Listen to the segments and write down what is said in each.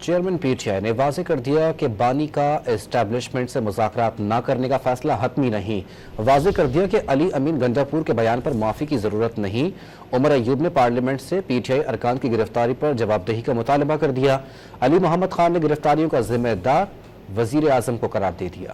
Chairman P T آئی نے واضح کر دیا کہ بانی کا اسٹیبلشمنٹ سے مذاکرات نہ کرنے کا فیصلہ حتمی نہیں۔ واضح کر دیا کہ علی امین گنجاپور کے بیان پر معافی کی ضرورت نہیں۔ عمر ایوب نے پارلیمنٹ سے پی ٹی آئی ارکان کی گرفتاری پر جواب دہی کا مطالبہ کر دیا۔ علی محمد خان نے گرفتاریوں کا ذمہ دار وزیر اعظم کو قرار دے دیا۔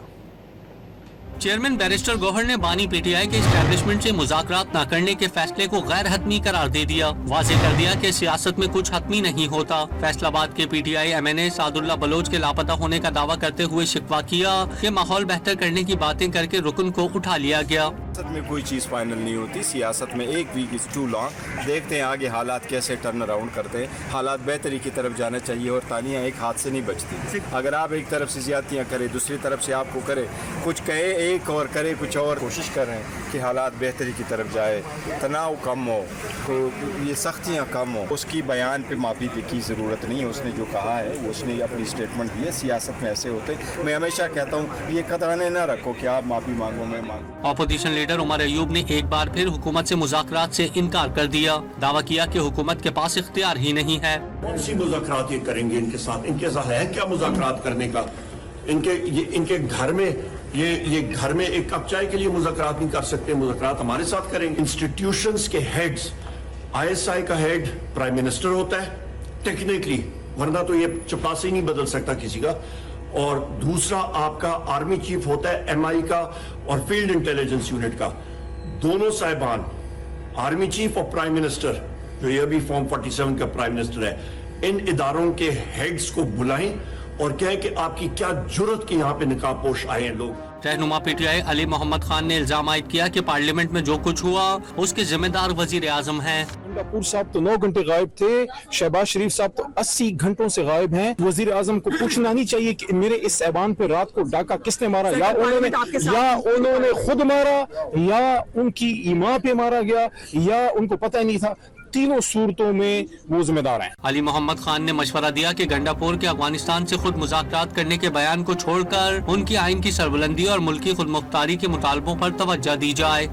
چیئرمین بیرسٹر گوہر نے بانی پی ٹی آئی کے اسٹیبلشمنٹ سے مذاکرات نہ کرنے کے فیصلے کو غیر حتمی قرار دے دیا۔ واضح کر دیا کہ سیاست میں کچھ حتمی نہیں ہوتا۔ فیصل آباد کے P T I M N A Saadullah Baloch کے لاپتہ ہونے کا دعویٰ کرتے ہوئے شکوہ کیا کہ ماحول بہتر کرنے کی باتیں کر کے رکن کو اٹھا لیا گیا۔ سیاست میں کوئی چیز فائنل نہیں ہوتی، سیاست میں ایک ویک از ٹو لانگ۔ دیکھتے ہیں آگے حالات کیسے ٹرن اراؤنڈ کرتے ہیں۔ حالات بہتری کی طرف جانا چاہیے اور تانیاں ایک ہاتھ سے نہیں بچتی۔ اگر آپ ایک طرف سے زیادتیاں کرے، دوسری طرف سے آپ کو کرے، کچھ کہے ایک اور کرے کچھ اور، کوشش کر رہے ہیں کہ حالات بہتری کی طرف جائے، تناؤ کم ہو، تو یہ سختیاں کم ہوں۔ اس کی بیان پہ معافی کی ضرورت نہیں ہے۔ اس نے جو کہا ہے وہ اس نے اپنی اسٹیٹمنٹ دی ہے۔ سیاست میں ایسے ہوتے، میں ہمیشہ کہتا ہوں یہ قطرانے نہ رکھو کہ آپ معافی مانگو میں مانگو۔ اپوزیشن لیڈر عمر ایوب نے ایک بار پھر حکومت سے مذاکرات سے انکار کر دیا۔ دعویٰ کیا کہ حکومت کے پاس اختیار ہی نہیں ہے۔ کون سی مذاکرات یہ کریں گے ان کے ساتھ؟ ان کے ساتھ ہے کیا مذاکرات کرنے کا؟ ان کے گھر میں یہ گھر میں ایک کپ چائے کے لیے مذاکرات نہیں کر سکتے، مذاکرات ہمارے ساتھ کریں گے۔ انسٹیٹیوشنز کے ہیڈز، آئی ایس آئی کا ہیڈ پرائم منسٹر ہوتا ہے ٹیکنیکلی، ورنہ تو یہ چپاسی نہیں بدل سکتا کسی کا، اور دوسرا آپ کا آرمی چیف ہوتا ہے ایم آئی کا اور فیلڈ انٹیلیجنس یونٹ کا۔ دونوں صاحبان آرمی چیف اور پرائم منسٹر، جو یہ ابھی فارم 47 کا پرائم منسٹر ہے، ان اداروں کے ہیڈز کو بلائیں اور کہیں کہ آپ کی کیا جرت کی یہاں پہ نقاب پوش آئے ہیں لوگ۔ رہنما پی ٹی آئی علی محمد خان نے الزام عائد کیا کہ پارلیمنٹ میں جو کچھ ہوا اس کے ذمہ دار وزیر اعظم ہیں۔ گنڈاپور صاحب تو 9 گھنٹے غائب تھے، شہباز شریف صاحب تو 80 گھنٹوں سے غائب ہیں۔ وزیر اعظم کو پوچھنا نہیں چاہیے کہ میرے اس ایوان پہ رات کو ڈاکہ کس نے مارا، یا انہوں نے خود مارا، یا ان کی ایما پہ مارا گیا، یا ان کو پتہ نہیں تھا۔ تینوں صورتوں میں وہ ذمہ دار ہیں۔ علی محمد خان نے مشورہ دیا کہ گنڈاپور کے افغانستان سے خود مذاکرات کرنے کے بیان کو چھوڑ کر ان کی آئین کی سربلندی اور ملکی خود مختاری کے مطالبوں پر توجہ دی جائے۔